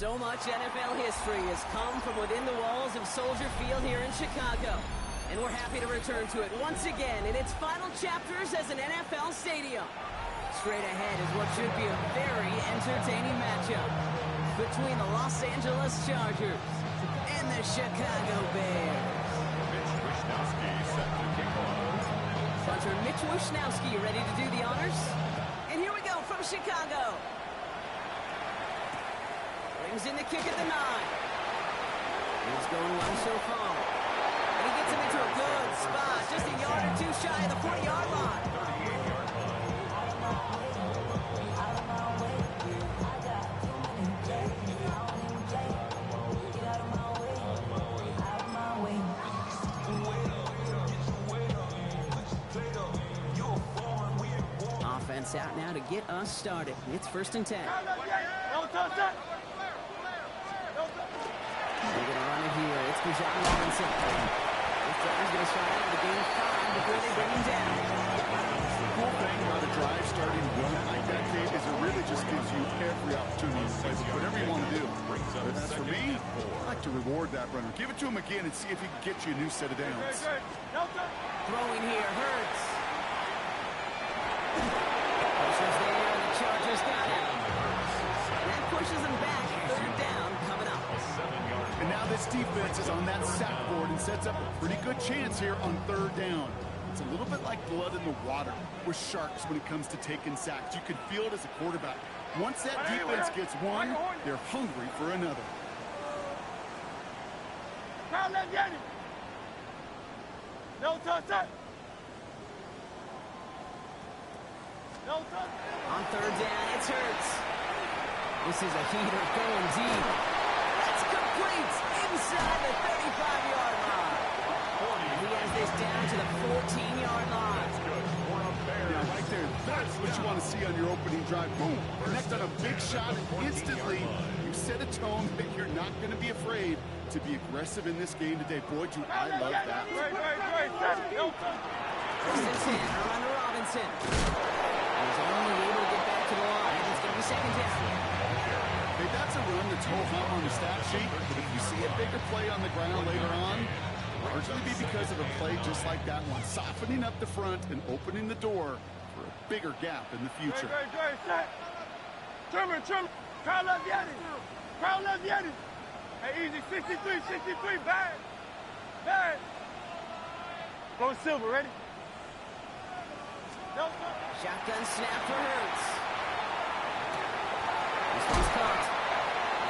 So much NFL history has come from within the walls of Soldier Field here in Chicago. And we're happy to return to it once again in its final chapters as an NFL stadium. Straight ahead is what should be a very entertaining matchup between the Los Angeles Chargers and the Chicago Bears. Punter Mitch Wishnowsky ready to do the honors. And here we go from Chicago. Brings in the kick at the 9. It's going well so far. And he gets him into a good spot, just a yard or two shy of the 40-yard line. Offense out now to get us started. It's 1st and 10. They're going to run it here. It's Bijan Robinson. This drive's going to start out with a gain of 5 before they bring him down. The cool thing about a drive starting run like that, Kate, is it really just gives you every opportunity to play whatever you want to do. But as for me, I like to reward that runner. Give it to him again and see if he can get you a new set of downs. Throwing here hurts. Pressure's there, and the Chargers got it. And that pushes them back. 3rd down coming up. And now this defense is on that sack board and sets up a pretty good chance here on 3rd down. It's a little bit like blood in the water with Sharks when it comes to taking sacks. You can feel it as a quarterback. Once that defense gets one, they're hungry for another. On 3rd down, it's Hurts. This is a heater going deep. That's complete inside the 35-yard line. He has this down to the 14-yard line. Yeah, right there. That's what you want to see on your opening drive. Boom. Connect on a big shot, and instantly you set a tone that you're not going to be afraid to be aggressive in this game today. Boy, do I love that. First and 10, around to Robinson. He's only able to get back to the line. It's going to be 2nd down. Hey, that's a run that's ho-hum on the stat sheet, but if you see a bigger play on the ground later on, largely be because of a play just like that one, softening up the front and opening the door for a bigger gap in the future. Hey, easy, 63, bad. Go Silver, ready? Shotgun snap for Hurts. This one's caught.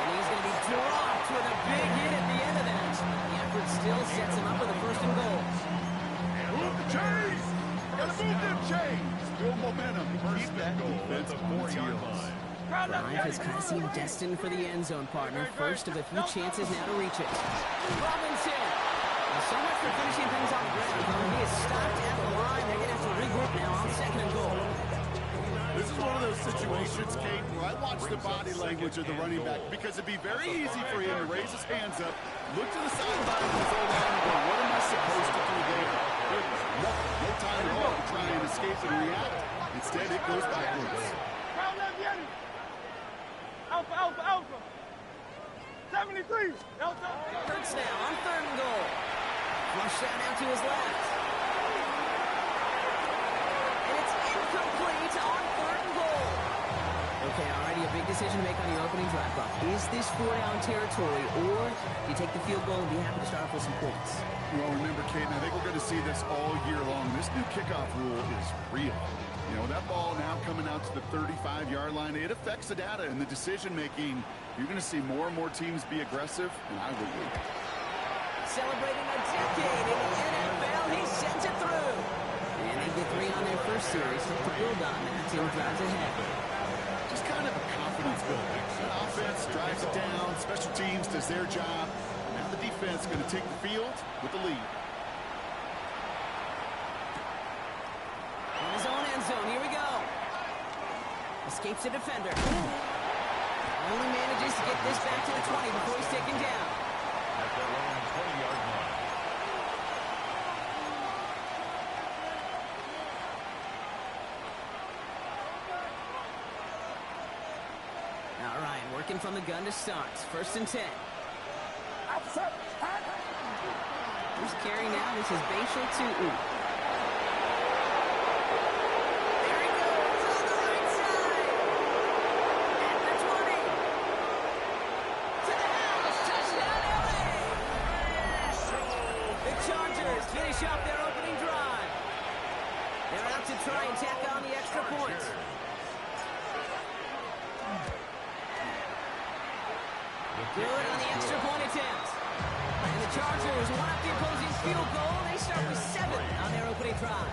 And he's going to be dropped with a big hit at the end of that. The effort still sets him up with a 1st and goal. Move the chains! Gotta move them chains! Build momentum. Keep that defense on its heels. Drive has kind of seemed destined for the end zone, partner. First of a few chances now to reach it. Robinson! So much for finishing things on the ground. He is stopped at the line. They're going to have to regroup now on 2nd and goal. This is one of those situations, Kate, where I watch the body language of the running back because it'd be very easy for him to raise his hands up, look to the sideline of his own line and go, what am I supposed to do there? No time at all to try and escape and react. Instead, it goes backwards. Alpha. 73. Hurts now on 3rd and goal. Flush out now to his left. And it's incomplete on 3rd and goal. Okay, alrighty, a big decision to make on your opening drive, Buck. Is this 4-down territory, or do you take the field goal and be happy to start off with some points? Well, remember, Kate, and I think we're going to see this all year long. This new kickoff rule is real. You know, that ball now coming out to the 35-yard line, it affects the data and the decision-making. You're going to see more and more teams be aggressive, and I would be. Celebrating a decade in the NFL, he sends it through. And they get 3 on their first series to build on that. Team drives ahead. Just kind of a confidence builder. The offense drives it down. Special teams does their job. Now the defense going to take the field with the lead. In his own end zone, here we go. Escapes a defender. Only manages to get this back to the 20 before he's taken down. At their own 20-yard line. Looking from the gun to start. 1st and 10. Who's carrying now? This is Bashal Tu'u. There he goes on the right side. At the 20. To the house. Touchdown, LA. The Chargers finish off their opening drive. They're out to try and tack on the extra points. Good on the extra point attempt. And the Chargers one up the opposing field goal. They start with 7 on their opening drive.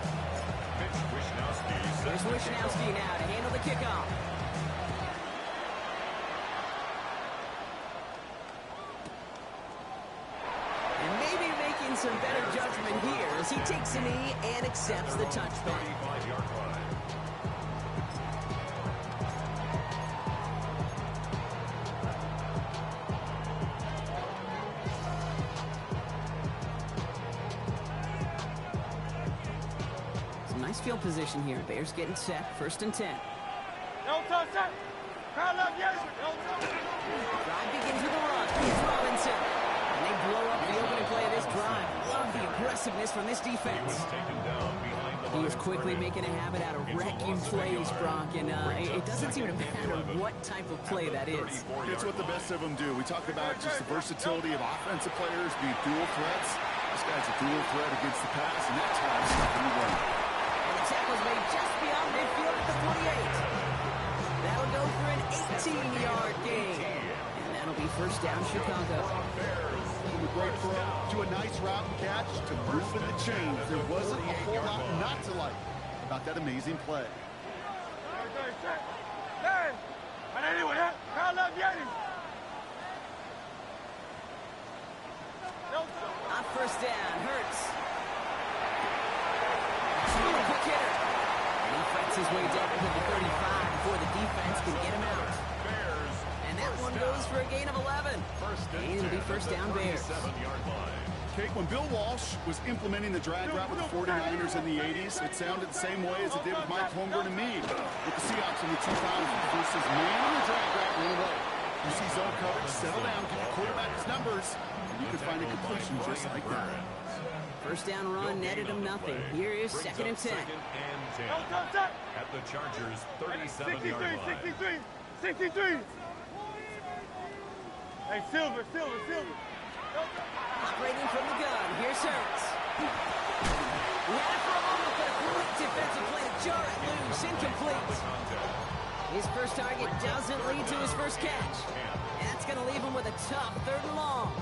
Here's Wishnowski now to handle the kickoff. And maybe making some better judgment here as he takes a knee and accepts the touchback. Nice field position here. Bears getting set. 1st and 10. Don't touch that. Kyle Love, yes. Don't touch that. Drive begins with a run. Here's Robinson. And they blow up the opening play of this drive. Love the aggressiveness from this defense. He is quickly making a habit out of wrecking plays, Brock, and it doesn't seem to matter what type of play that is. It's what the best of them do. We talk about just the versatility of offensive players being dual threats. This guy's a dual threat against the pass, and that's how he's stopping the run. Tackles made just beyond midfield at the 48. That'll go for an 18-yard gain. And that'll be 1st down, Chicago. From a great throw to a nice route and catch to moving the chains. There wasn't a whole lot not to like about that amazing play. Hey, and anyway, Kyle Love, yes. On 1st down, Hurts. Quick hitter. And he fights his way down to the 35 before the defense can get him out. And that one goes for a gain of 11. And it'll be 1st down, Bears. Kate, when Bill Walsh was implementing the drag route with the 49ers in the 80s, it sounded the same way as it did with Mike Holmgren and me with the Seahawks in the 2000s versus man in the drag route went away. You see zone coverage, settle down, give the quarterback his numbers, and you can find a completion just like that. 1st down run netted him nothing. Here is 2nd and 10. At the Chargers 37-yard line. 63. Hey, Silver. Operating from the gun. Here's Hurts. He had it for a moment, but a quick defensive play to jar it loose. Incomplete. His first target doesn't lead to his first catch. And that's going to leave him with a tough 3rd and long.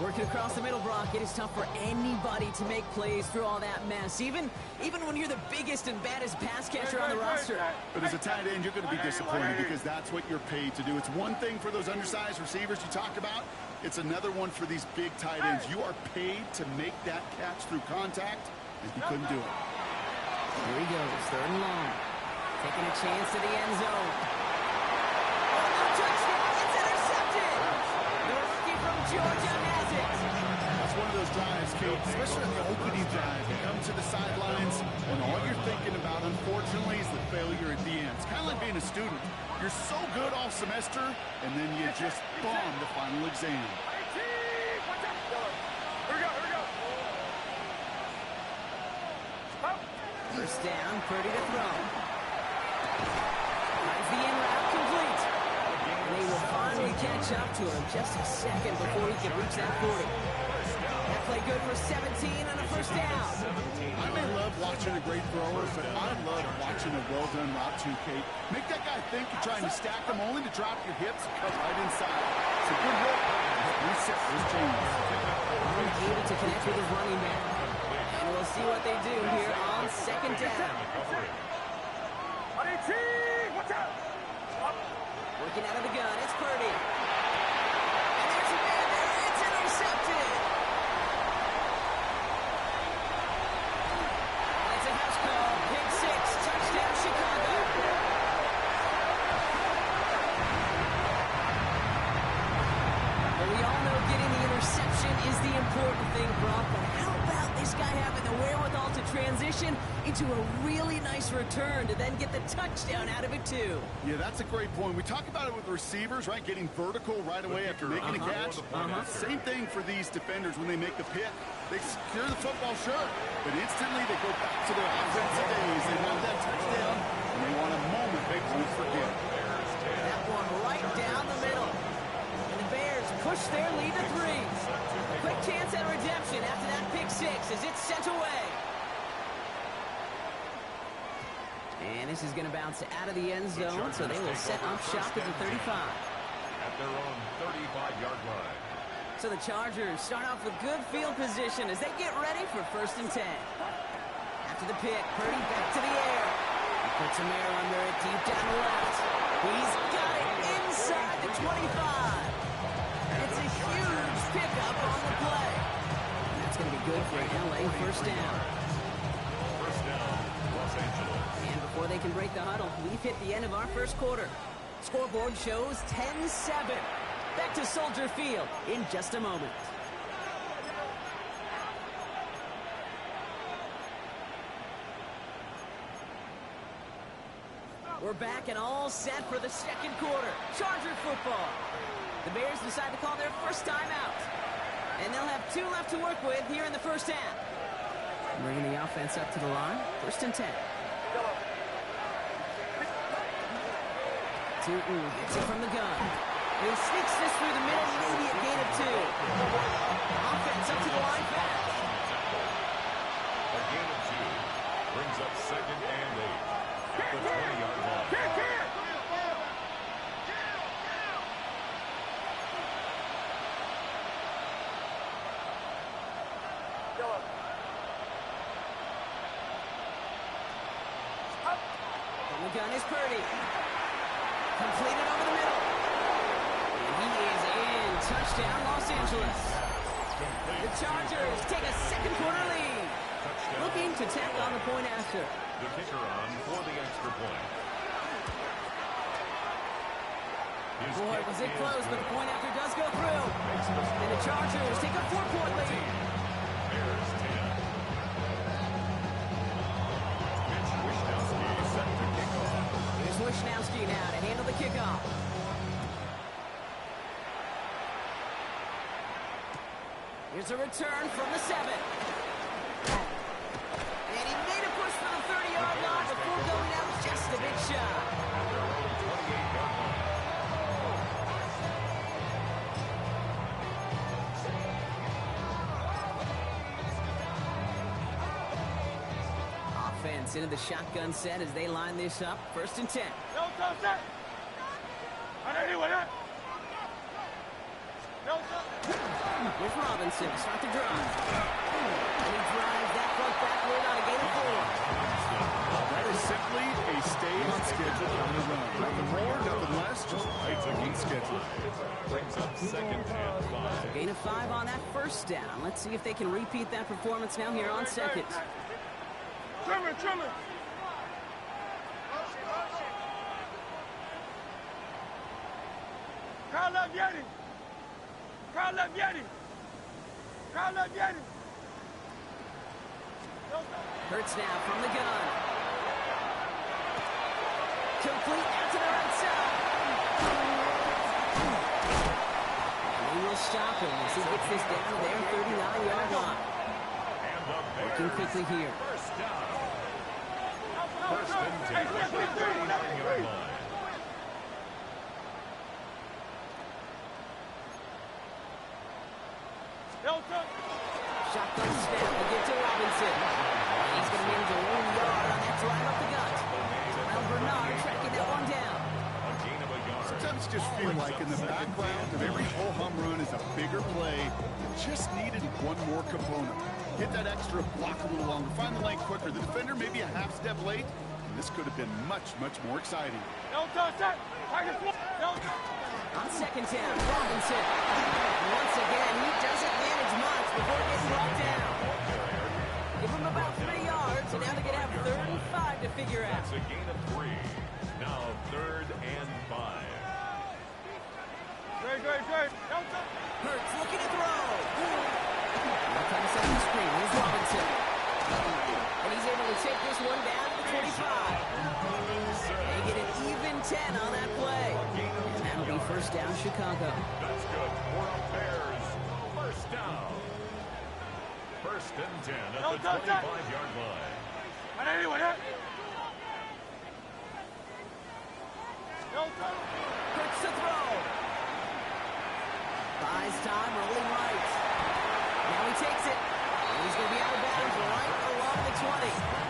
Working across the middle, Brock, it is tough for anybody to make plays through all that mess, even when you're the biggest and baddest pass catcher on the roster. But as a tight end, you're going to be disappointed because that's what you're paid to do. It's one thing for those undersized receivers you talk about. It's another one for these big tight ends. You are paid to make that catch through contact, and he couldn't do it. Here he goes, 3rd and long. Taking a chance to the end zone. Oh, touchdown! It's intercepted! The rookie from Georgia has it. That's one of those drives, Kate, especially on the opening drive. You come to the sidelines, and all you're thinking about, unfortunately, is the failure at the end. It's kind of like being a student. You're so good all semester, and then you just bomb the final exam. Here we go. 1st down, Purdy to throw. Finds the in route complete. And they will finally catch up to him just a second before he can reach that 40. That play good for 17 on a 1st down. I may love watching a great thrower, but I love watching a well-done route too, Kate. Make that guy think you're trying to stack them only to drop your hips and cut right inside. It's a good look. Reset those chains. Able to connect with his running back. And we'll see what they do here on 2nd down. Working out of the gun, it's Purdy. And there's a man there, it's intercepted. It's a house call, pick 6, touchdown Chicago. Well, we all know getting the interception is the important thing, Brock, but how about this guy having the the wherewithal to transition into a really nice return to then get the touchdown out of it, too. Yeah, that's a great point. We talk about it with receivers, right? Getting vertical right away after making a catch. Same thing for these defenders when they make the pick. They secure the football, sure, but instantly they go back to their offensive days. They want that touchdown, and they want a moment they won't forget. That one right down the middle. And the Bears push their lead to 3. Quick chance at redemption after that pick 6 as it's sent away. And this is going to bounce out of the end zone, so they will set up shop at the 35. At their own 35-yard line. So the Chargers start off with good field position as they get ready for 1st and 10. After the pick, Purdy back to the air. He puts a mirror under it deep down the left. He's got it inside the 25. It's a huge pickup on the play. And that's going to be good for LA 1st down. First down, Los Angeles. And before they can break the huddle, we've hit the end of our 1st quarter. Scoreboard shows 10-7. Back to Soldier Field in just a moment. We're back and all set for the 2nd quarter. Charger football. The Bears decide to call their first timeout. And they'll have 2 left to work with here in the 1st half. Bringing the offense up to the line. 1st and 10. Tootin gets it from the gun. He sneaks this through the middle, maybe a gain of 2. Offense up to the line fast. A gain of 2 brings up 2nd and 8 at the 20-yard line. From the gun is Purdy. Completed over the middle. He is in. Touchdown, Los Angeles. The Chargers take a 2nd quarter lead. Looking to tack on the point after. The kicker on for the extra point. Boy, was it close, but the point after does go through. And the Chargers take a 4-point lead. Bears 10. Mitch Wishnowsky set to kick off. Here's Wishnowsky now to handle the kickoff. Here's a return from the 7. And he made a push for the 30-yard line before going out just a bit shy. At their own 28-yard line. Offense into the shotgun set as they line this up. 1st and 10. With Robinson to start the drive. And he drives that front backward on a gain of 4. That is simply a stay on schedule on the run. Nothing more, nothing less, just right on schedule. Brings up 2nd and 5. Gain of 5 on that 1st down. Let's see if they can repeat that performance now here on 2nd. Trimmer. Crowd love Yeti. Crowd love Yeti. Crowd love Yeti. Hurts now from the gun. Complete out to the right side. And they will stop him as he gets this down to their 39-yard line. Working quickly here. First down. 1st and 10 at the 39-yard line. Shotgun snap to get to Robinson. He's going to manage a 1 yard on that drive up the gut. Well, Bernard tracking that one down. A gain of a yard. Sometimes just feel like in the background of every whole home run is a bigger play. Just needed one more component. Hit that extra block a little longer. Find the lane quicker. The defender maybe a half step late. And this could have been much, much more exciting. Don't touch that. On 2nd down, Robinson. Once again, he doesn't manage much before getting brought down. Give him about 3 yards, and now they're going to have 3rd and 5 to figure out. That's a gain of 3. Now 3rd and 5. Great. Hurts looking to throw. Now trying to set the screen. Here's Robinson. Chicago. That's good for a Bears first down. First and 10 at the 25-yard line. Hurts to throw. Buys time, rolling right. Now he takes it. And he's going to be out of bounds right along the 20.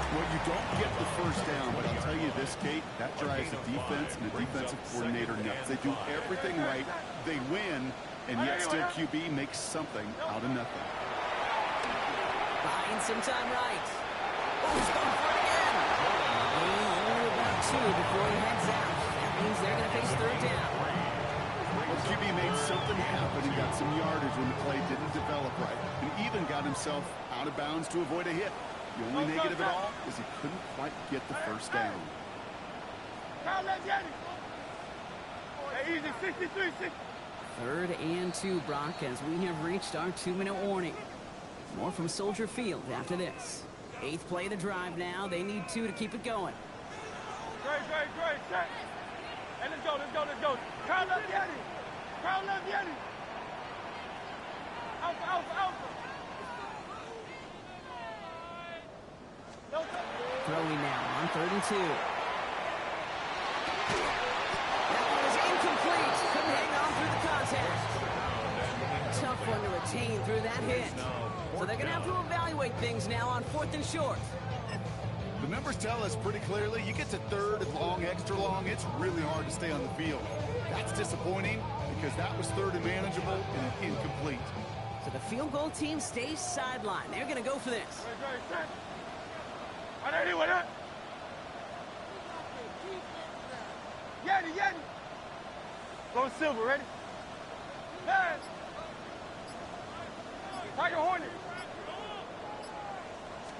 Well, you don't get the first down, but I'll tell you this, Kate, that drives the defense and the defensive coordinator nuts. They do everything right. They win, and yet still QB makes something out of nothing. Buying some time right. Oh, he's going for it again. Only about 2 before he heads out. That means they're going to face third down. Well, QB made something happen and got some yardage when the play didn't develop right, and even got himself out of bounds to avoid a hit. The only negative at all is he couldn't quite get the first down. Easy, 63, 60. Third and 2, Brock, as we have reached our 2-minute warning. More from Soldier Field after this. 8th play of the drive now. They need 2 to keep it going. Great, set. And let's go. Crowd left Yeti. Alpha. Throwing now on 3rd and 2. That one is incomplete. Couldn't hang on through the contact. Tough one to retain through that hit. So they're going to have to evaluate things now on 4th and short. The numbers tell us pretty clearly, you get to 3rd and long, extra long, it's really hard to stay on the field. That's disappointing because that was 3rd and manageable and an incomplete. So the field goal team stays sidelined. They're going to go for this. Great, set. Yeti. Go Silver, ready? Pass. Tiger Hornet.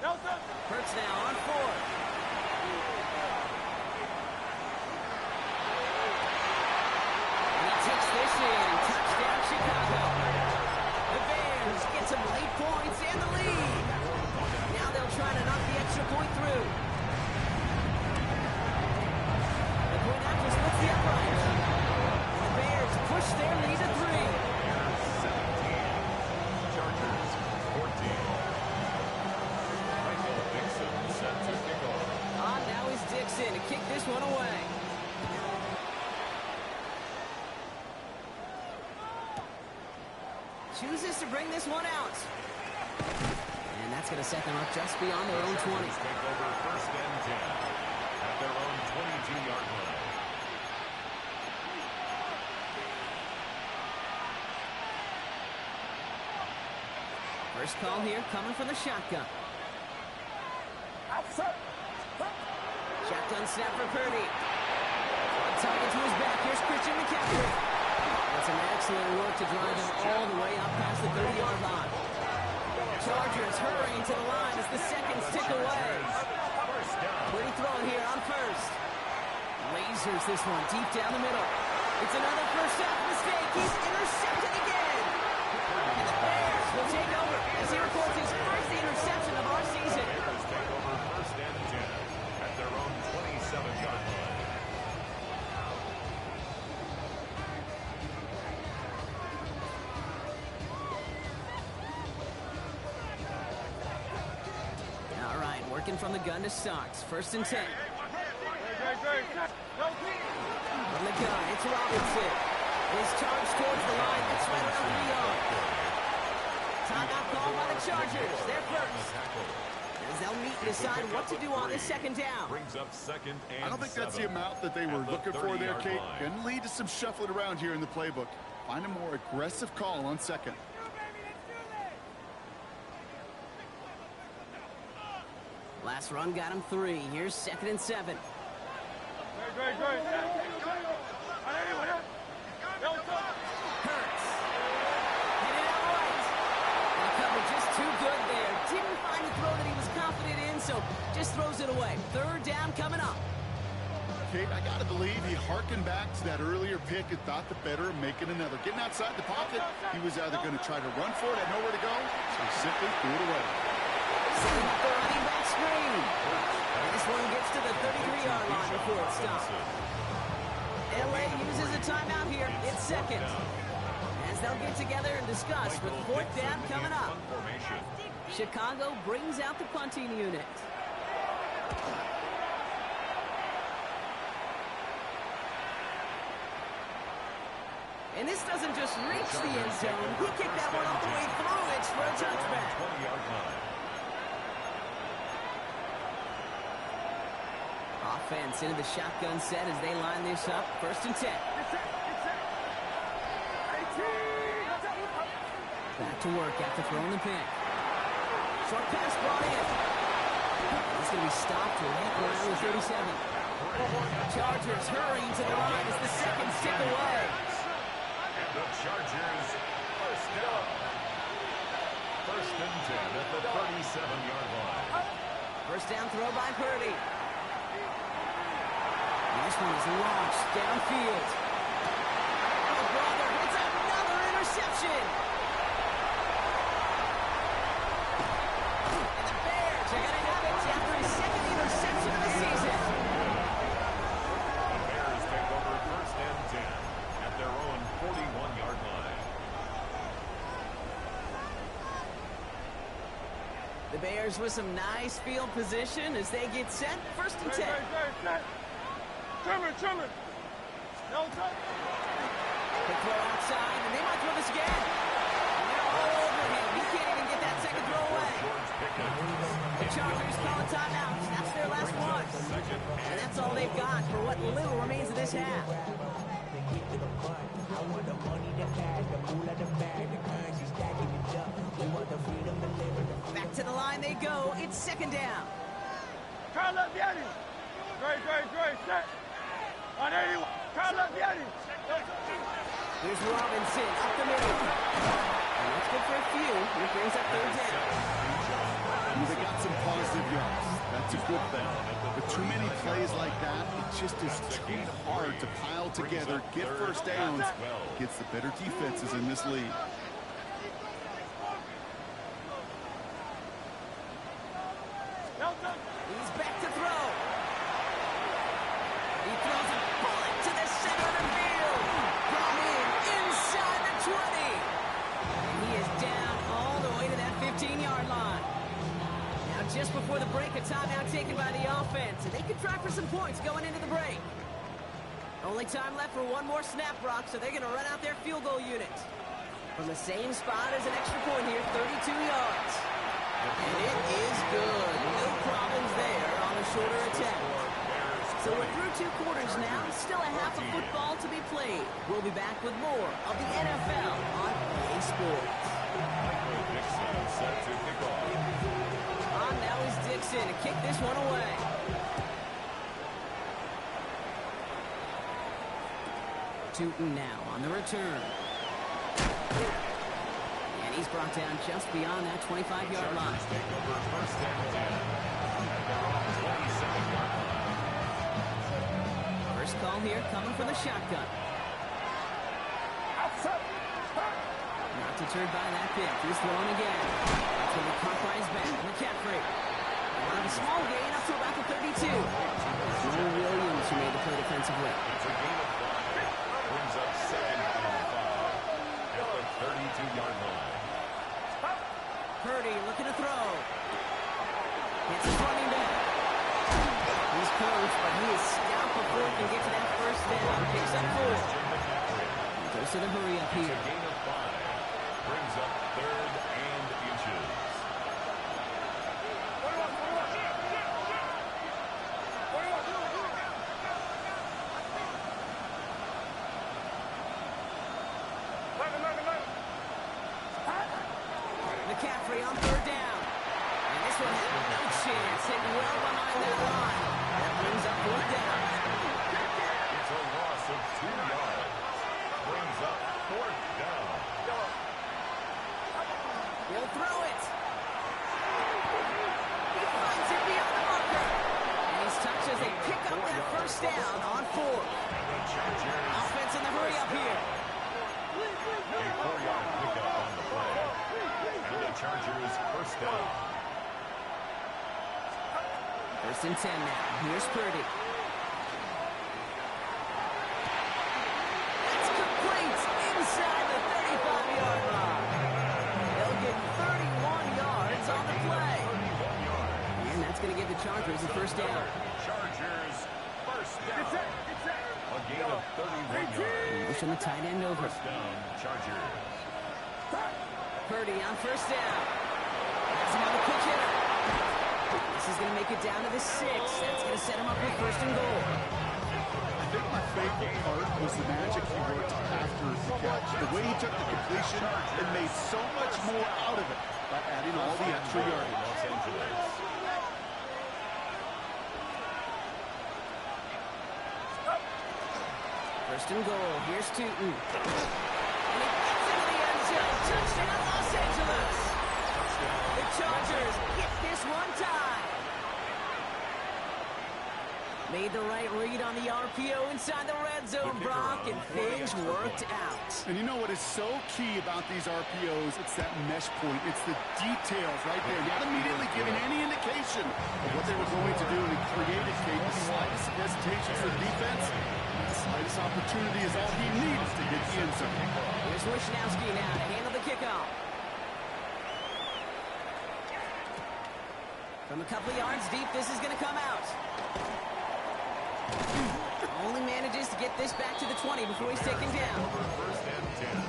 Delta. Hurts now on 4th. And he takes this in. Touchdown, Chicago. The Bears get some late points and the lead. Now they'll try to knock the extra point through. The point after splits the upright. The Bears push their lead to 3. Chargers 14. Michael Dixon set to kick off. Now is Dixon to kick this one away. Chooses to bring this one out. And that's going to set them up just beyond their own 20. Take over first and 10 at their own 22-yard line. First call here coming from the shotgun. Shotgun snap for Purdy. Target to his back. Here's Christian McCaffrey. That's an excellent work to drive him all the way up past the 30-yard line. Chargers hurrying to the line as the seconds tick away. Pretty throw here on 1st. Lasers this one deep down the middle. It's another first half mistake. He's intercepted again. And the Bears will take over as he records his first interception of our season. Bears take over first and 10 at their own 27-yard line. All right, working from the gun to start. First and 10. From the gun, it's Robinson. His charge towards the line. That's right around 3 yards. Timeout called by the Chargers. They're first. As they'll meet and decide what to do on this second down. Brings up second and I don't think that's the 7 amount that they were at the looking for there, 30-yard Kate. line. Going to lead to some shuffling around here in the playbook. Find a more aggressive call on 2nd. Last run got him 3. Here's 2nd and 7. Great. Hurts. Hit it out right. And cover just too good there. Didn't find the throw that he was confident in, so just throws it away. 3rd down coming up. Kate, I got to believe he harkened back to that earlier pick and thought the better of making another. Getting outside the pocket, he was either going to try to run for it, had nowhere to go, so he simply threw it away. Setting up the running back screen. And this one gets to the 33-yard line before it stops. LA uses a timeout here. It's second. As they'll get together and discuss with fourth down coming up. Chicago brings out the punting unit. And this doesn't just reach the end zone. He kicked that one all the way through. It's for a touchback. Offense into the shotgun set as they line this up. First and 10. Back to work after throwing the pin. Short pass brought in. He's going to be stopped right around the 37. Chargers hurrying to the line as the seconds tick away. And the Chargers first down. First and 10 at the 37-yard line. First down throw by Purdy. This one is launched downfield. Oh, brother, it's another interception. And the Bears are going to have it after his second interception of the season. The Bears take over first and 10 at their own 41-yard line. The Bears with some nice field position as they get set. First and 10. Trimmer. No touch. They throw outside, and they might throw this again. And they're all over him. He can't even get that second throw away. The Chargers call a timeout. That's their last one. And that's all they've got for what little remains of this half. Back to the line they go. It's second down. Carl Lesbbq. Great. Set. On 81. Carl Lesbbq. Here's Robinson up the middle. And that's good for a few. He brings up third down. They got some positive yards. That's a good thing. But too many plays like that, it just is too hard to pile together, get first downs, gets the better defenses in this league. He's back to throw. He throws a bullet to the center of the field. Brought in inside the 20. And he is down all the way to that 15-yard line. Now just before the break, a timeout taken by the offense. And they can try for some points going into the break. Only time left for one more snap, Brock, so they're going to run out their field goal unit. From the same spot as an extra point here, 32 yards. And it is good. No problems there on a shorter attempt. So we're through two quarters now. Still a half of football to be played. We'll be back with more of the NFL on EA Sports. Dixon set to kick off. On now is Dixon to kick this one away. Tootin now on the return. And he's brought down just beyond that 25-yard line. Take over first and 10 at their own 27-yard line. First call here coming from the shotgun. Not deterred by that pick. He's throwing again. That's when he caught by his back. McCaffrey. On a small gain up to about the 32. Joe Williams who made the play defensively. It's a gain of 5. Brings up second and 5 at the 32-yard line. Purdy looking to throw. It's his running back. He's close, but he is scalped before he can get to that first down. Picks up 4. Goes to the hurry up It's here. a gain of 5. Brings up third and inches. McCaffrey on third down. And this one had no chance. Hit well behind that line. That brings up fourth down. It's a loss of 2 yards. Brings up fourth down. He'll throw it. He finds it beyond the marker. And he's touched as they pick up that first down on 4. And the Chargers Offense in the hurry up here. a 4-yard pickup on the play. And the Chargers first down. First and 10 now. Here's Purdy. that's going to give the Chargers a first down. Chargers, first down. A gain of 31 yards. Pushing the tight end over. First down, Chargers. Purdy on first down. Has another pitch hitter. This is going to make it down to the 6. That's going to set him up with first and goal. I think my favorite part was the magic he worked after the catch. The way he took the completion and made so much more out of it by adding all the extra yardage. Los Angeles. First and goal. Here's Tootin. And he gets into the end zone. Touchdown, Los Angeles. The Chargers get this one time. Made the right read on the RPO inside the red zone, Brock, and things worked out. And you know what is so key about these RPOs? It's that mesh point. It's the details right there. Not immediately giving any indication of what they were going to do, and it created the slightest hesitation for the defense. The slightest opportunity is all he needs to get the end zone. Here's Wishnowski now to handle the kickoff. From a couple of yards deep, this is going to come out. Only manages to get this back to the 20 before he's taken down. First and 10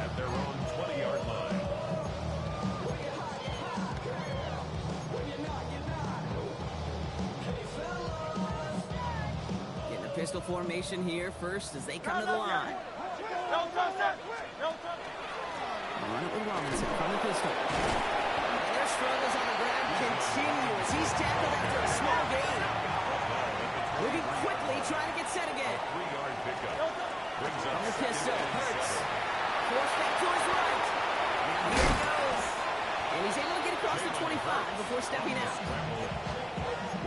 at their own 20-yard line. Getting a pistol formation here first as they come to the line. Don't touch that. Don't touch. Run it with Robinson from the pistol. And their struggles on the ground continue as he's tackled after a small gain. Moving quickly, trying to get set again. 3-yard pickup. Brings On up the pistol, second and Hurts. 6. Force back to his right. Now here he goes. And he's able to get across the 25 before stepping out.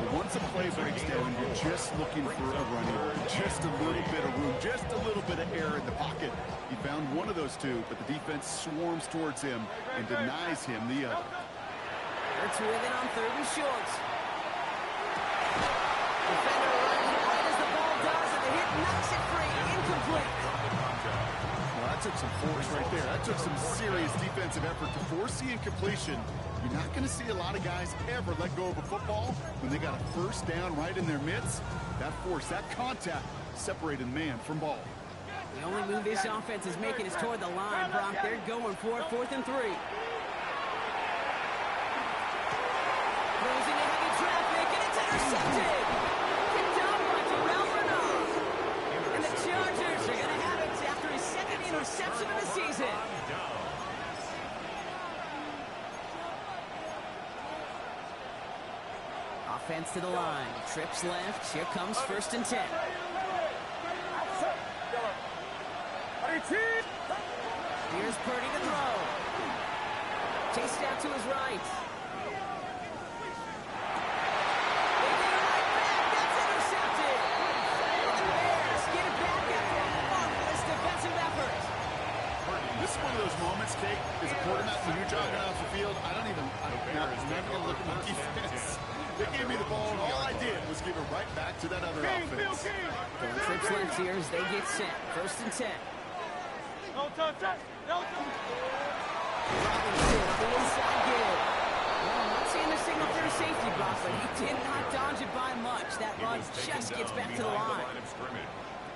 Well, once a play breaks down, you're just looking for a running room. Just a little bit of room, just a little bit of air in the pocket. He found one of those two, but the defense swarms towards him and denies him the other. Hurts with it on third and short. Defender runs right as the ball does, and the hit knocks it free. Incomplete. Well, that took some force right there. That took some serious defensive effort to force the incompletion. You're not going to see a lot of guys ever let go of a football when they got a first down right in their midst. That force, that contact, separated man from ball. The only move this offense is making is toward the line, Brock. They're going for it, 4th and 3. Throws into heavy traffic, and it's intercepted. Kicked out by Terrell Renaud. And the Chargers are going to have it after his second interception of the season. Offense to the line. Trips left. Here comes 1st and 10. Here's Purdy to throw. Chased out to his right. They get it right back. That's intercepted. And the Bears get it back after a marvelous defensive effort. This is one of those moments, Kate, as a quarterback, when you're jogging off the field, I'm not even going to look at my defense. They gave me the ball, and all I did was give it right back to that other offense. Trips left here as they get set. 1st and 10. Don't touch that. Don't touch. Robinson on the inside give. Well, I'm not seeing the signal for a safety block, but he did not dodge it by much. That run just gets back to the line.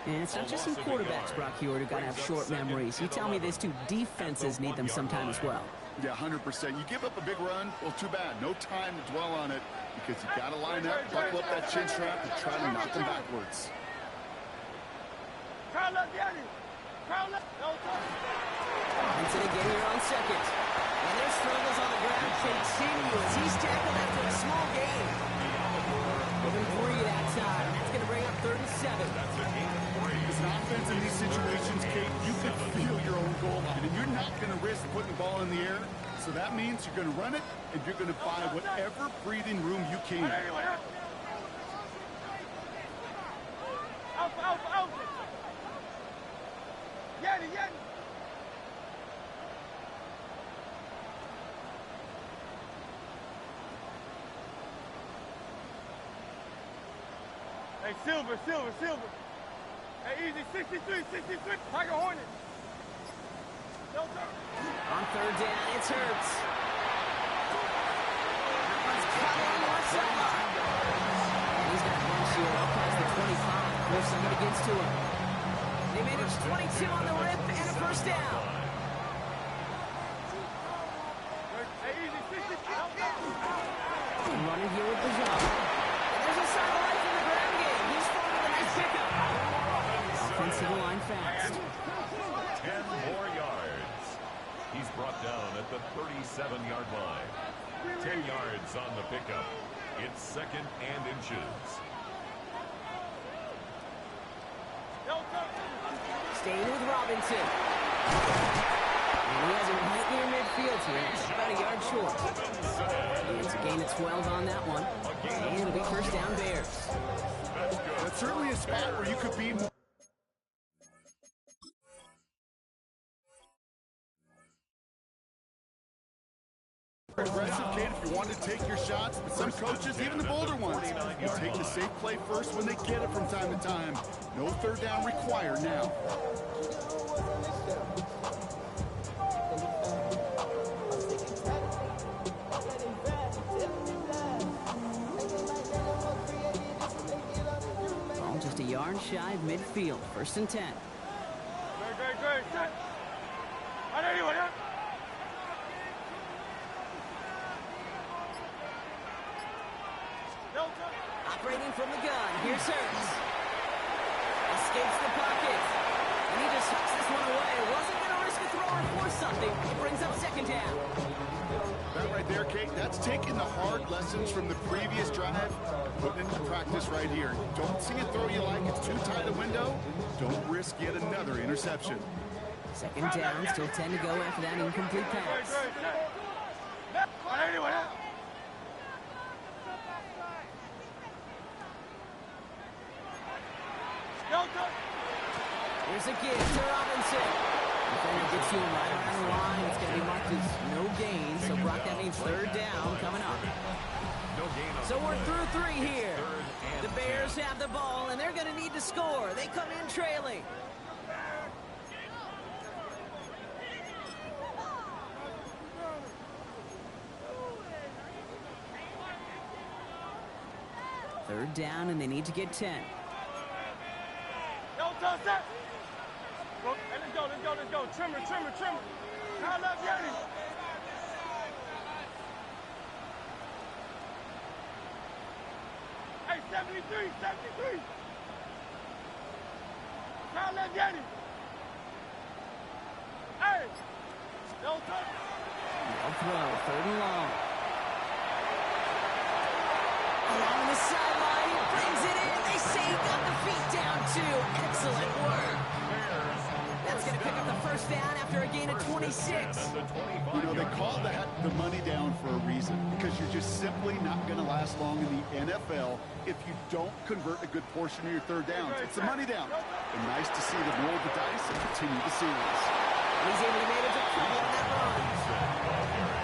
And it's not just some quarterbacks, Brock Huard, who got to have short memories. You tell me these two defenses need them sometime as well. Yeah, 100%. You give up a big run, well, too bad. No time to dwell on it because you got to line up, buckle up that chin strap, and try to knock them backwards. Crowd left, Yanni. Crowd left. Don't touch. Robinson again here on second. And their struggles on the ground continue as he's tackled after a small gain. Giving 3 that time. That's going to bring up 3rd and 7. As an offense in these situations, Kate, you can feel your own goal line, and you're not going to risk putting the ball in the air. So that means you're going to run it, and you're going to buy whatever breathing room you can. Out. Yanni. Hey, Silver. Hey, easy, 63. Tiger Hornet. Don't touch. On 3rd down, it's Hurts. That one's cut in left side if somebody gets to him. They managed 22 on the rip and a first down. Running here with Bajan. There's a satellite from the ground game. He's throwing with a nice pickup. Offensive line fast. 10 more yards. He's brought down at the 37-yard line. 10 yards on the pickup. It's second and inches. Staying with Robinson. And he has it right near midfield here. Just about a yard short. And it's a gain of 12 on that one. And it'll be first down Bears. That's certainly a spot where you could be more aggressive, kid, if you want to take your shots. But some coaches, even the bolder ones, will take the safe play first when they get it from time to time. No third down required now. Ball just a yard shy of midfield. First and 10. Great. Anyone, yeah? Operating from the gun. Here's Hurts. Escapes the pocket. And he just tucks this one away. Wasn't going to risk a throw or force something. It brings up second down. That right there, Kate, that's taking the hard lessons from the previous drive, putting into practice right here. Don't see a throw you like. It's too tight a window. Don't risk yet another interception. Second down. Still 10 to go after that incomplete pass. Anyone, yeah? Here's a give to Robinson. Defender gets you right around the line. It's going to be marked as no gain. So, Brock, that means third down coming up. So we're through 3 here. The Bears have the ball, and they're going to need to score. They come in trailing. Third down, and they need to get 10. Don't touch that. Hey, let's go. Trimmer. Now left Yanni. Hey, 73. Now left Yanni. Hey, don't touch. No throw, third and long. Along the sideline, he brings it in. They say he got the feet down too. Excellent work. That's going to pick up the first down after a gain of 26. You know, they call that the money down for a reason, because you're just simply not going to last long in the NFL if you don't convert a good portion of your third downs. It's the money down. And nice to see them roll the dice and continue the series. He's able to manage a couple on that run.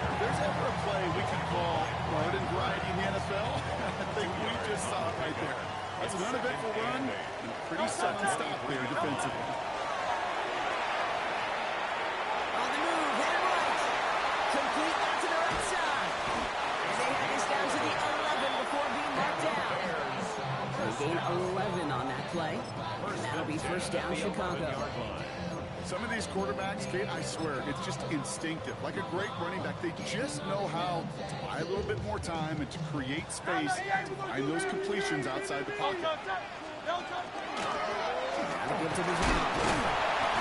If there's ever a play we can call garden variety in the NFL, I think we just saw it right there. That's an uneventful run and a pretty sudden stop there defensively. On the move, headed right. Complete out to the right side. And they have this down to the 11 before being marked down. They gain 11 on that play. And that'll be first down Chicago. Some of these quarterbacks, Kate, I swear, it's just instinctive. Like a great running back, they just know how to buy a little bit more time and to create space to find those completions outside the pocket. That'll give to Bajan.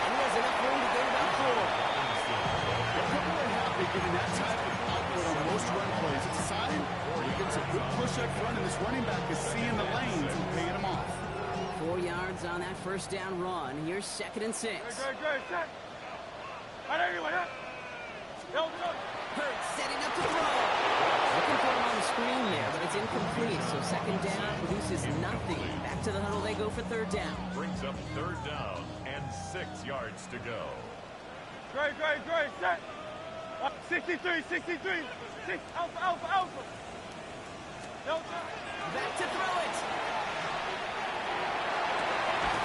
And there's enough room to gain about 4. They're happy getting that type of output on most run plays. It's a sign where he gets a good push up front, and this running back is seeing the lanes and paying them off. 4 yards on that first down run. Here's second and 6. Great. Hurts setting up to throw. Looking for him on the screen there, but it's incomplete. So second down produces nothing. Back to the huddle they go for third down. Brings up third down and 6 yards to go. Great. Set. 63. 6, Alpha. Back to throw it.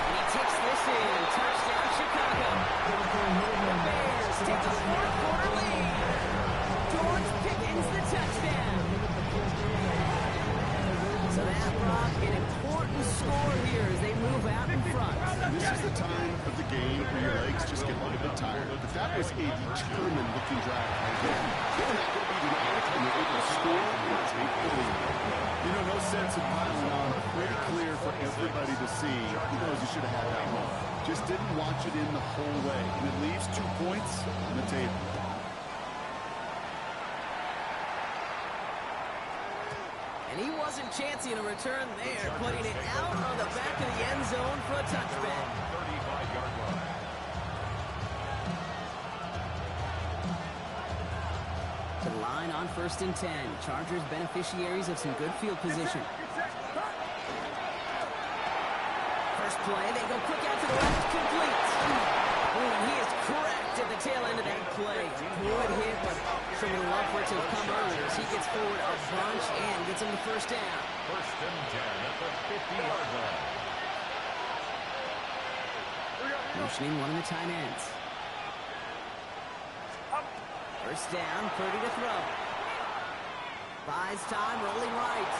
And he takes this in. Touchdown, Chicago. The Bears take the fourth-quarter lead. George Pickens the touchdown. So that, Brock, an important score here as they move out in front. This is the time of the game where your legs just get a little bit tired. But that was a determined-looking drive. They're not going to be denied, and they're able to score and take the lead. You know, no sense in piling on. Pretty clear for everybody to see. He knows he should have had that one. Just didn't watch it in the whole way. And it leaves 2 points on the table. And he wasn't chancing a return there, putting it out on the back of the end zone for a touchback. 35-yard line. To the line on 1st and 10. Chargers beneficiaries of some good field position. First play, they go quick out to the left, complete. And he is correct at the tail end of that play. Good hit, but sure would love for it to have come earlier as he gets forward a bunch and gets him the first down. 1st and 10 at the 50-yard line. Motioning one of the tight ends. First down, Purdy to throw. Buys time, rolling right.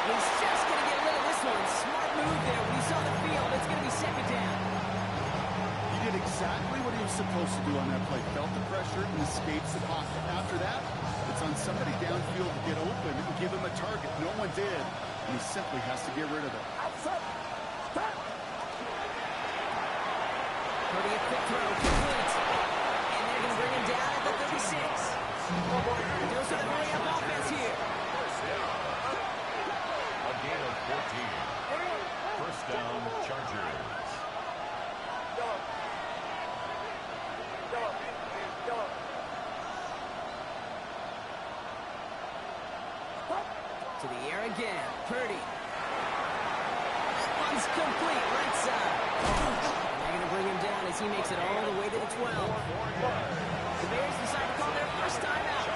He's just going to get rid of this one. Smart move there. When he saw the field, it's going to be 2nd down. He did exactly what he was supposed to do on that play. Felt the pressure and escapes the pocket. After that, it's on somebody downfield to get open and give him a target. No one did, and he simply has to get rid of it. Purdy a quick throw, complete. And they're going to bring him down at the 36. He goes to the hurry-up offense here. A gain of 14. First down, Chargers. To the air again, Purdy. That one's complete, right side. And they're going to bring him down as he makes it all the way to the 12. The Bears decide to call their first time out.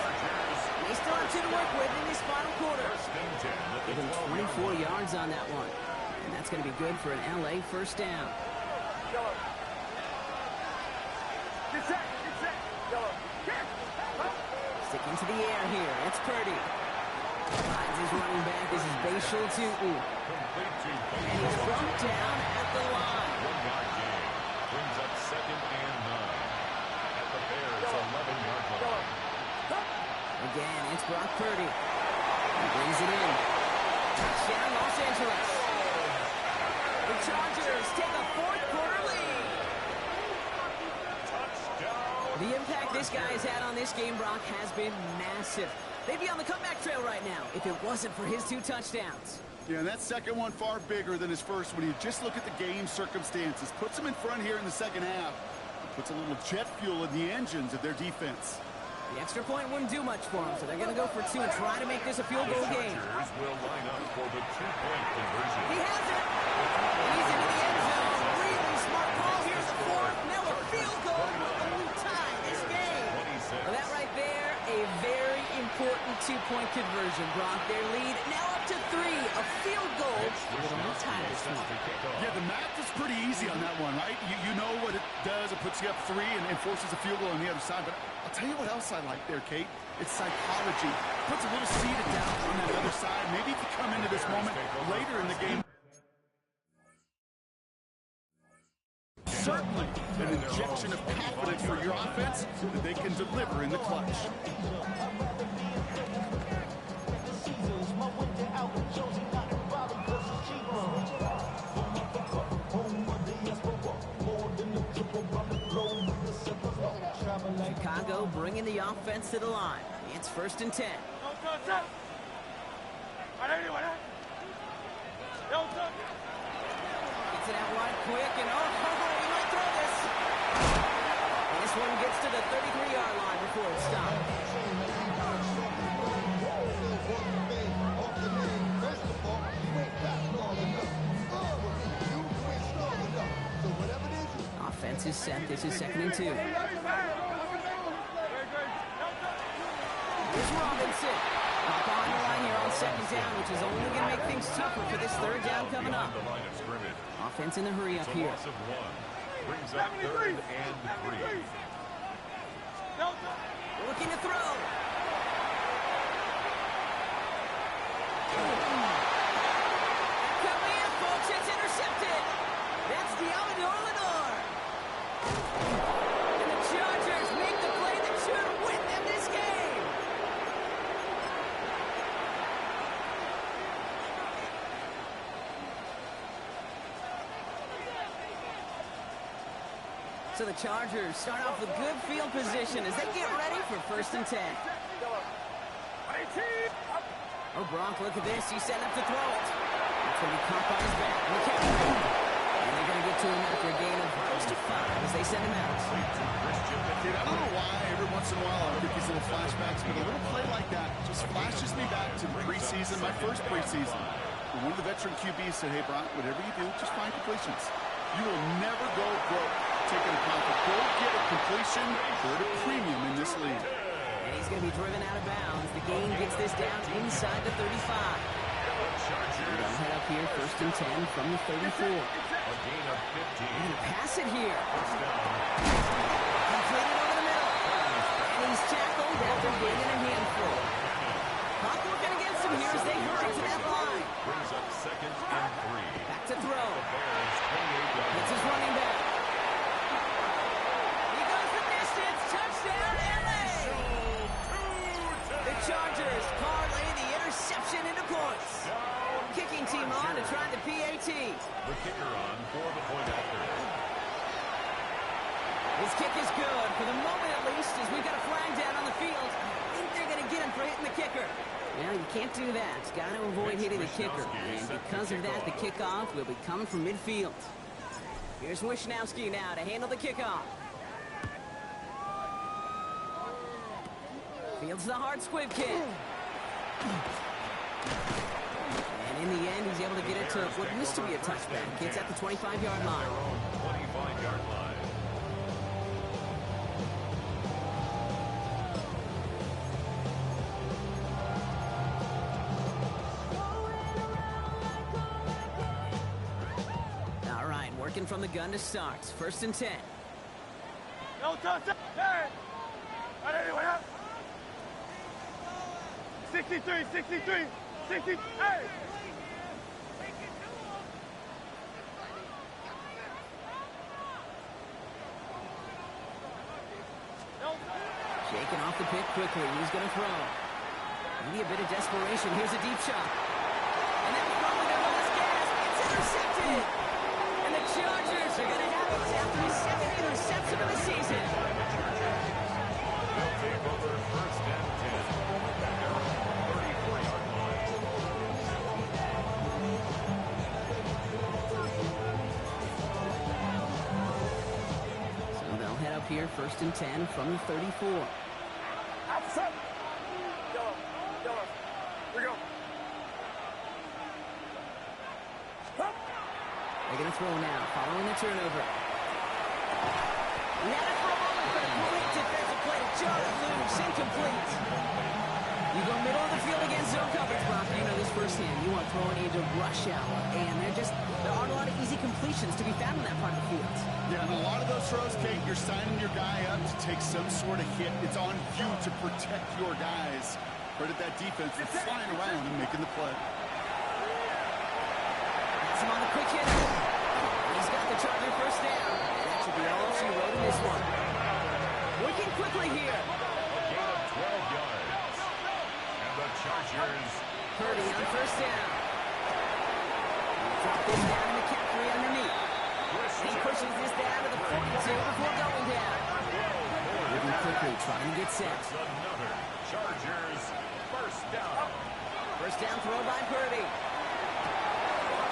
They still have 2 to work with in this final quarter. Give him 24 yards on that one. And that's going to be good for an LA first down. Sticking to the air here, it's Purdy. Finds his running back. This is Bashal Tootin. And he's bumped down at the line. 1-yard gain. Brings up 2nd and 9. At the Bears' 11-yard line. Again, it's Brock Purdy. He brings it in. Touchdown, Los Angeles. The Chargers take a 4th quarter lead. Touchdown. The impact this guy has had on this game, Brock, has been massive. They'd be on the comeback trail right now if it wasn't for his 2 touchdowns. Yeah, and that second one far bigger than his first one. You just look at the game circumstances. Puts them in front here in the second half. Puts a little jet fuel in the engines of their defense. The extra point wouldn't do much for them, so they're going to go for 2 and try to make this a field goal game. Chargers will line up for the 2-point conversion. He has it. He's into the end zone. Really smart call. Here's the 4th. Now a field goal will tie this game. Well, that right there, a very important 2-point conversion. Brock, their lead now up to 3. A field goal will tie this one. Yeah, the math is pretty easy on that one, right? You know what it does. It puts you up 3 and forces a field goal on the other side. But I'll tell you what else I like there, Kate. It's psychology. Puts a little seed of doubt on that other side. Maybe if you come into this moment later in the game. Certainly an injection of confidence for your offense that they can deliver in the clutch. Chicago bringing the offense to the line. It's 1st and 10. Gets it out wide quick, and he might throw this. And this one gets to the 33-yard line before it's stopped. Offense is set. This is 2nd and 2. Here's Robinson. Up on the line here on 2nd down, which is only going to make things tougher for this 3rd down coming up. Offense in the hurry up here. Loss of 1. Brings up 3rd and 3. Looking to throw. So the Chargers start off with good field position as they get ready for 1st and 10. Oh, Gronk, look at this. He's setting up to throw it. It's going to be caught by his back. Look at him. And they're going to get to him after a gain of close to 5 as they send him out. Dude, I don't know why every once in a while I get these little flashbacks, but a little play like that just flashes me back to the preseason, my first preseason. And one of the veteran QBs said, hey, Brock, whatever you do, just find completions. You will never go broke taking a pocket. Go get a completion. They're at a premium in this league. And he's going to be driven out of bounds. The gain gets this down inside the 35. They'll head up here, 1st and 10 from the 34. A gain of 15. And pass it here. Completed over the middle. And he's tackled after gaining a handful. Clock working against him here as they hurry to that line. Brings up 2nd and 3. Back to throw. Bears 28 yards. It's his running back. He goes the distance. Touchdown, LA. The Chargers parlay the interception into points. Kicking team on to try the PAT. The kicker on for the point after. His kick is good, for the moment at least, as we've got a flag down on the field. I think they're going to get him for hitting the kicker. Well, you can't do that. Got to avoid hitting the kicker. And because of that, the kickoff will be coming from midfield. Here's Wishnowski now to handle the kickoff. Fields the hard squib kick. And in the end, he's able to get it to what used to be a touchback. It's at the 25-yard line. 25-yard line. All right, working from the gun to start. 1st and 10. No touchdown. Hey. All right, anyway, 63, 63, 60. Hey. Shaking off the pick quickly. He's going to throw. Maybe a bit of desperation. Here's a deep shot. And that was probably their last gas. It's intercepted. And the Chargers are going to have it after his 2nd interception of the season. They'll take over 1st and 10. 34-yard line. So they'll head up here, 1st and 10 from the 34. Outside. Yellow. Yellow. We go. They're going to throw now, following the turnover. Now to throw over for the great defensive play to Charlie loose, incomplete. You go middle of the field against zone coverage, Brock. You know this firsthand. You want throwing into rush hour, and there aren't a lot of easy completions to be found in that part of the field. Yeah, and a lot of those throws, Kate, you're signing your guy up to take some sort of hit. It's on you to protect your guys. Credit that defense for flying around and making the play. That's him on the quick hit. He's got the Charger 1st down. And that should be all she wrote in this one. Working quickly here. A gain of 12 yards. And the Chargers. Purdy on 1st down. Drop this down to McCaffrey underneath. And he pushes this down to the 42 before going down. Moving quickly, trying to get set. Another Chargers 1st down. 1st down throw by Purdy.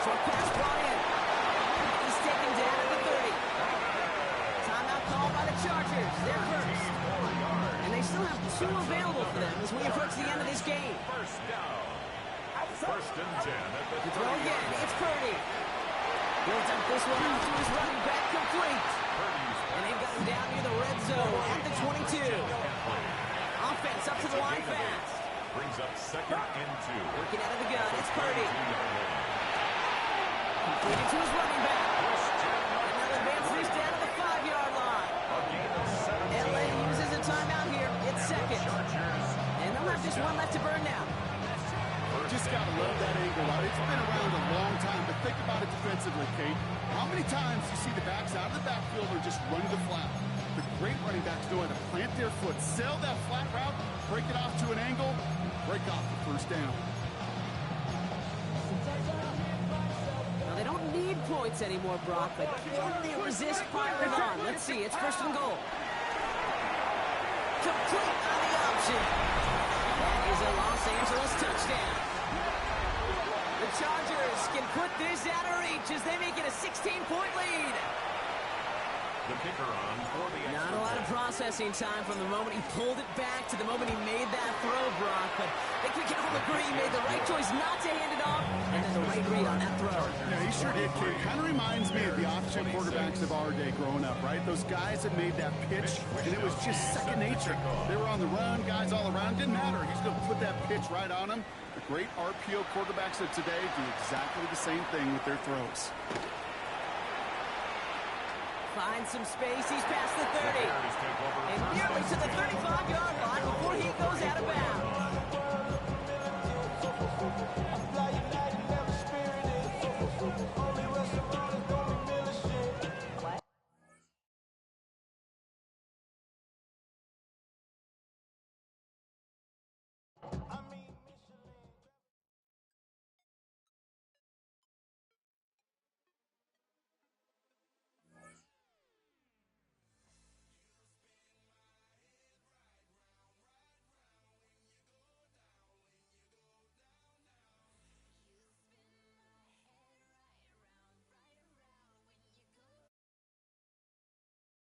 Short pass brought in. He's taken down at the 30. Timeout called by the Chargers. They're 1st. And they still have 2 available for them as we approach the end of this game. 1st down. 1st and 10 at the The throw again. It's Purdy. Builds up this one off to his running back, complete. And they've got him down near the red zone at the 22. Offense up to the line fast. Brings up 2nd and 2. Working out of the gun. It's Purdy. Completed to his running back. And they'll advance this down to the 5-yard line. A gain of 17. LA uses a timeout here. It's 2nd. And they'll have just 1 left to burn now. Just got to love that angle out. It's been around a long time, but think about it defensively, Kate. How many times you see the backs out of the backfield or just run the flat? The great running backs know how to plant their foot, sail that flat route, break it off to an angle, break off the 1st down. Now, they don't need points. points anymore, Brock, but can they resist piling on? Let's see. It's first and goal. Complete on the option. That is a Los Angeles touchdown. The Chargers can put this out of reach as they make it a 16-point lead. The kicker on for the extra Not a lot of processing time from the moment he pulled it back to the moment he made that throw, Brock. But I think we can all agree he made the right choice not to hand it off, and then the right read on that throw. Yeah, he sure did, kid. Kind of reminds me of the option quarterbacks of our day growing up, right? Those guys that made that pitch, and it was just second nature. They were on the run, guys all around. Didn't matter. He's going to put that pitch right on him. The great RPO quarterbacks of today do exactly the same thing with their throws. Finds some space. He's past the 30. And nearly to the 35-yard line before he goes out of bounds.